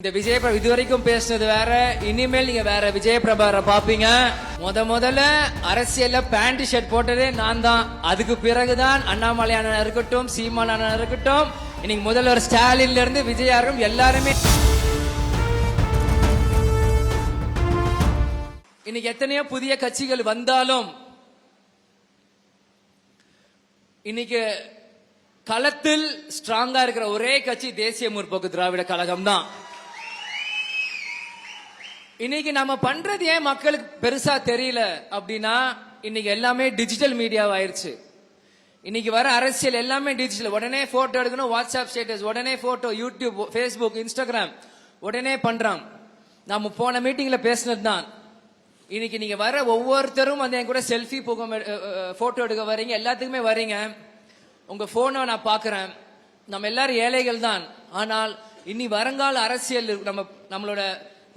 இந்த விஜய் இதுவரைக்கும் பேசினது வேற, இனிமேல் நீங்க வேற விஜய் பிரபாகரை பாப்பீங்க. முதல்ல அரசியல்ல பேண்ட் ஷர்ட் போட்டதே நான் தான். அதுக்கு பிறகுதான் அண்ணாமலை அண்ணன் இருக்கட்டும், சீமான் அண்ணன் இருக்கட்டும், இன்னைக்கு முதல்வர் ஸ்டாலின்ல இருந்து விஜயாரும் எல்லாருமே. இன்னைக்கு எத்தனையோ புதிய கட்சிகள் வந்தாலும் இன்னைக்கு களத்தில் ஸ்ட்ராங்கா இருக்கிற ஒரே கட்சி தேசிய முற்போக்கு திராவிட கழகம் தான். இன்னைக்கு நம்ம பண்றது ஏன் மக்களுக்கு பெருசா தெரியல அப்படின்னா, இன்னைக்கு எல்லாமே டிஜிட்டல் மீடியா ஆயிருச்சு. இன்னைக்கு வர அரசியல் எல்லாமே டிஜிட்டல். உடனே போட்டோ எடுக்கணும், வாட்ஸ்அப் ஸ்டேட்டஸ், உடனே போட்டோ, யூடியூப், பேஸ்புக், இன்ஸ்டாகிராம் உடனே பண்றாங்க. நம்ம போன மீட்டிங்ல பேசினது தான். இன்னைக்கு நீங்க வர ஒவ்வொருத்தரும் வந்து என் கூட செல்ஃபி போட்டோ எடுக்க வரீங்க, எல்லாத்துக்குமே வரீங்க. உங்க போனை நான் பாக்குறேன். நம்ம எல்லாரும் ஏழைகள் தான். ஆனால் இனி வருங்கால அரசியல் நம்மளோட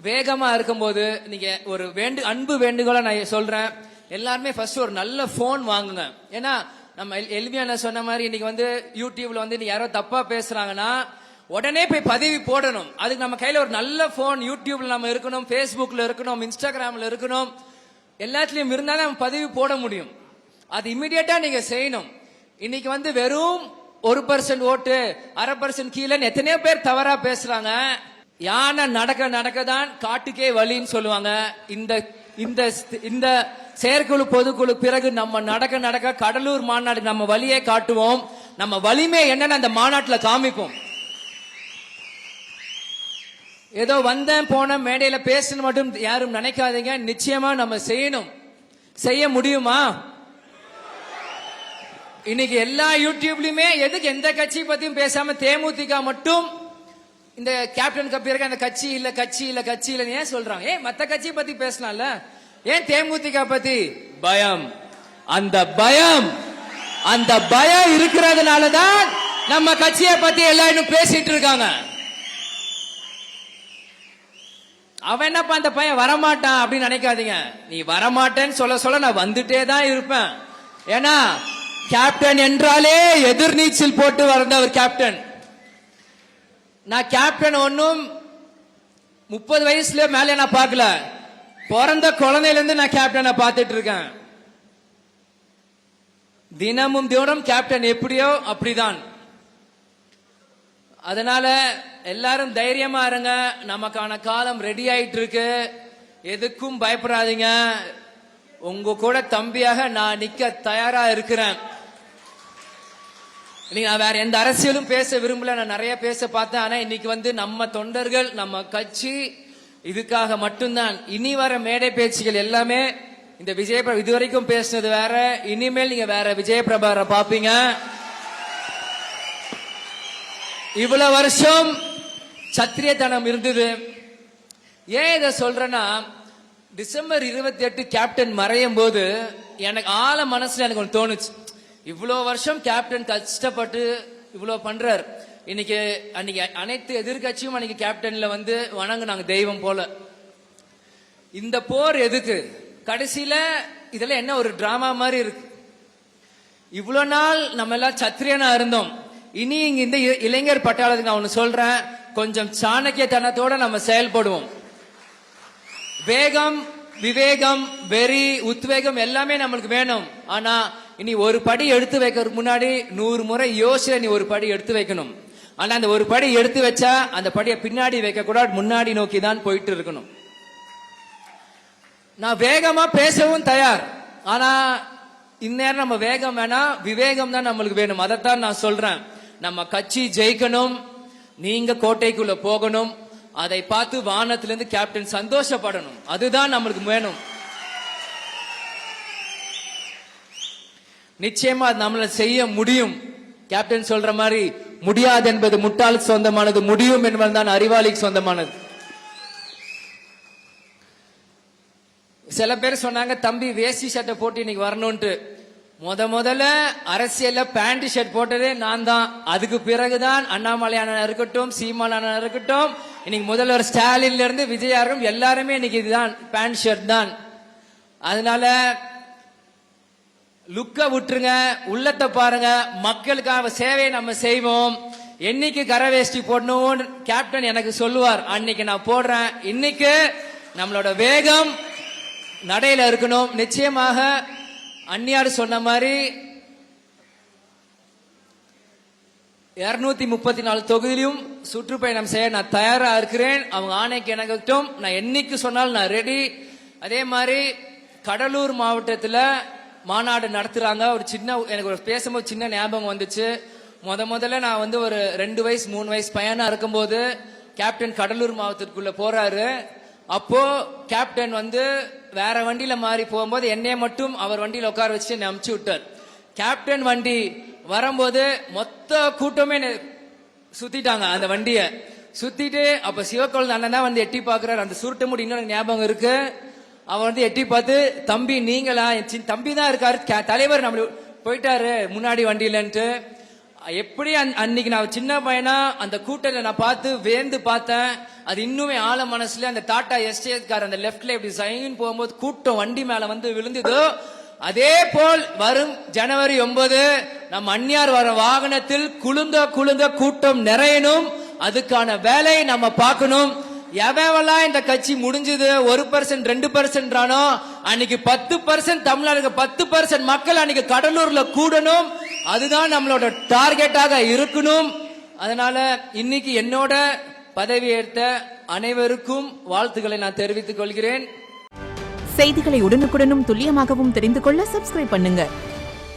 வேகமா இருக்கும்போது நீங்க ஒரு அன்பு வேண்டுகோளா நான் சொல்றேன், எல்லாருமே ஃபர்ஸ்ட் ஒரு நல்ல போன் வாங்குங்க. ஏன்னா நம்ம எளிமையான சொன்ன மாதிரி இன்னைக்கு வந்து யூடியூப்ல வந்து யாரோ தப்பா பேசுறாங்கன்னா உடனே போய் பதிவு போடணும். அதுக்கு நம்ம கையில ஒரு நல்ல போன், யூடியூப்ல நம்ம இருக்கணும், பேஸ்புக்ல இருக்கணும், இன்ஸ்டாகிராம்ல இருக்கணும், எல்லாத்துலயும் இருந்தாலும் நம்ம பதிவு போட முடியும். அது இமிடியேட்டா நீங்க செய்யணும். இன்னைக்கு வந்து வெறும் 1% ஓட்டு, 1/2% கீழே எத்தனையோ பேர் தவறா பேசுறாங்க. யானை நடக்கதான் காட்டுக்கே வழின்னு சொல்லுவாங்க. இந்த செயற்குழு பொதுக்குழு பிறகு நம்ம நடக்க கடலூர் மாநாடு நம்ம வழியே காட்டுவோம். நம்ம வலிமை என்னன்னு அந்த மாநாட்டில் காமிப்போம். ஏதோ வந்தேன் போன மேடையில பேசணும் மட்டும் யாரும் நினைக்காதீங்க. நிச்சயமா நம்ம செய்யணும். செய்ய முடியுமா? இன்னைக்கு எல்லா யூடியூப்லயுமே எதுக்கு எந்த கட்சி பத்தியும் பேசாம தேமுதிக மட்டும் இந்த கேப்டன் கப்பியருக்கு அந்த கட்சி இல்ல ஏன் சொல்றாங்க? ஏன் மத்த கட்சி பத்தி பேசலாம்ல, ஏன் தேமுதிக பத்தி? பயம். அந்த பயம் இருக்கிறதுனாலதான் நம்ம கட்சியை பத்தி எல்லாரும் பேசிட்டு இருக்காங்க. அவன் என்னப்பா அந்த பையன் வரமாட்டான் அப்படின்னு நினைக்காதீங்க. நீ வரமாட்டேன்னு சொல்ல நான் வந்துட்டே தான் இருப்பேன். ஏன்னா கேப்டன் என்றாலே எதிர்நீச்சல் போட்டு வந்தவர் கேப்டன். நான் கேப்டன் ஒன்னும் 30 வயசுல மேல நான் பார்க்கல. பிறந்த குழந்தையில இருந்து நான் கேப்டனை பார்த்துட்டு இருக்கேன். தினமும் கேப்டன் எப்படியோ அப்படிதான். அதனால எல்லாரும் தைரியமா இருங்க. நமக்கான காலம் ரெடி ஆயிட்டு இருக்கு. எதுக்கும் பயப்படாதீங்க. உங்க கூட தம்பியாக நான் நிக்க தயாரா இருக்கிறேன். நான் வேற எந்த அரசியலும் பேச விரும்பல. நான் நிறைய பேச பார்த்தேன். ஆனா இன்னைக்கு வந்து நம்ம தொண்டர்கள், நம்ம கட்சி இதுக்காக மட்டும்தான். இனி வர மேடை பேச்சுகள் எல்லாமே இந்த விஜய் இதுவரைக்கும் பேசினது வேற, இனிமேல் நீங்க வேற விஜய் பிரபாகரை பாப்பீங்க. இவ்வளவு வருஷம் சத்திரியத்தனம் இருந்தது. ஏன் இதை சொல்றேன்னா, டிசம்பர் 28 கேப்டன் மறையும் போது எனக்கு ஆழ மனசுல எனக்கு ஒன்று தோணுச்சு. இவ்வளவு வருஷம் கேப்டன் கஷ்டப்பட்டு இவ்வளவு பண்றாரு. இன்னைக்கு அனைத்து எதிர்கட்சியும் அன்னைக்கு கேப்டன்ல வந்து வணங்குனாங்க தெய்வம் போல. இந்த போர் எதுக்கு? கடைசியில இதெல்லாம் என்ன ஒரு டிராமா மாதிரி இருக்கு. இவ்வளவு நாள் நம்ம எல்லாம் சத்திரியனா இருந்தோம். இனி இங்க இந்த இளைஞர் பட்டாளத்துக்கு நான் ஒன்னு சொல்றேன், கொஞ்சம் சாணக்கியத்தனத்தோட நம்ம செயல்படுவோம். வேகம், விவேகம், வெறி, உத்வேகம் எல்லாமே நம்மளுக்கு வேணும். ஆனா இனி ஒரு படி எடுத்து வைக்கிறதுக்கு முன்னாடி 100 முறை யோசிச்சு நீ ஒரு படி எடுத்து வைக்கணும். ஆனா அந்த ஒரு படி எடுத்து வச்சா அந்த படியை பின்னாடி வைக்க கூடாது, முன்னாடி நோக்கி தான் போயிட்டு இருக்கணும். நான் வேகமா பேசவும் தயார். ஆனா இந்நேரம் நம்ம வேகம் வேணா, விவேகம் தான் நம்மளுக்கு வேணும். அதைத்தான் நான் சொல்றேன். நம்ம கட்சி ஜெயிக்கணும், நீங்க கோட்டைக்குள்ள போகணும், அதை பார்த்து வானத்திலிருந்து கேப்டன் சந்தோஷப்படணும். அதுதான் நம்மளுக்கு வேணும். நிச்சயமா நம்மள செய்ய முடியும். கேப்டன் சொல்ற மாதிரி முடியாது என்பது முட்டாளுக்கு சொந்தமானது, முடியும் என்பதுதான் அறிவாளிக்கு சொந்தமானது. சில பேர் சொன்னாங்க தம்பி வேஷ்டி ஷர்ட்டை போட்டு இன்னைக்கு வரணும்ட்டு. முதல்ல அரசியல்ல பேண்ட் ஷர்ட் போட்டதே நான் தான். அதுக்கு பிறகுதான் அண்ணாமலை அண்ணன் இருக்கட்டும், சீமான் அண்ணன் இருக்கட்டும், இன்னைக்கு முதல்வர் ஸ்டாலின்ல இருந்து விஜயாரும் எல்லாருமே இன்னைக்கு இதுதான் பேண்ட் ஷர்ட் தான். அதனால லுக்க விட்டுருங்க, உள்ளத்தை பாருங்க. மக்களுக்காக சேவையை நம்ம செய்வோம். என்னைக்கு கரை வேஷ்டி போடணும்னு கேப்டன் எனக்கு சொல்லுவார், அன்னைக்கு நான் போடுறேன். இன்னைக்கு நம்மளோட வேகம் நடையில இருக்கணும். நிச்சயமாக அந்நியார் சொன்ன மாதிரி 234 தொகுதியிலும் சுற்றுப்பயணம் செய்ய நான் தயாரா இருக்கிறேன். அவங்க ஆணைக்கு எனக்கட்டும், நான் என்னைக்கு சொன்னாலும் நான் ரெடி. அதே மாதிரி கடலூர் மாவட்டத்துல மாநாடு நடத்துறாங்க. ஒரு சின்ன எனக்கு ஒரு பேசும்போது சின்ன ஞாபகம் வந்துச்சு. முதல்ல நான் வந்து ஒரு 2 வயசு 3 வயசு பையனா இருக்கும்போது கேப்டன் கடலூர் மாவட்டத்துக்குள்ள போறாரு. அப்போ கேப்டன் வந்து வேற வண்டியில மாறி போகும்போது என்னைய மட்டும் அவர் வண்டியில உட்கார வச்சு என்னை அமுச்சு விட்டார். கேப்டன் வண்டி வரும்போது மொத்த கூட்டமே சுத்திட்டாங்க அந்த வண்டிய சுத்திட்டு. அப்ப சிவக்கொழுந்து அண்ணன் தான் வந்து எட்டி பாக்குறாரு. அந்த சுருட்ட முடி இன்னொரு ஞாபகம் இருக்கு. அவர் வந்து எட்டி பார்த்து, தம்பி நீங்களா? என் தம்பி தான் இருக்காரு, தலைவர் நம்ம போயிட்டாரு முன்னாடி வண்டியிலன்ட்டு. எப்படி அன்னைக்கு நான் சின்ன பையனா அந்த கூட்டத்தை நான் பார்த்து வேந்து பார்த்தேன். அது இன்னுமே ஆழ மனசுல அந்த டாடா எஸ்டேட் கார் அந்த லெப்ட்ல இப்படி சைன் போகும்போது கூட்டம் வண்டி மேல வந்து விழுந்ததோ, அதே போல் வரும் ஜனவரி 9 நம் அந்நியார் வர வாகனத்தில் குழுந்த கூட்டம் நிறையணும். அதுக்கான வேலையை நம்ம பார்க்கணும். எவெல்லாம் இந்த கட்சி முடிஞ்சது 1% 2% அன்னைக்கு 10% தமிழ்நாடு 10% மக்கள் அன்னைக்கு கடலூர்ல கூடணும். அதுதான் நம்மளோட டார்கெட்டாக இருக்கணும். அதனால இன்னைக்கு என்னோட பதவி ஏற்ற அனைவருக்கும் வாழ்த்துக்களை நான் தெரிவித்துக் கொள்கிறேன். செய்திகளை உடனுக்குடனும் துல்லியமாகவும் தெரிந்து கொள்ள சப்ஸ்கிரைப் பண்ணுங்க.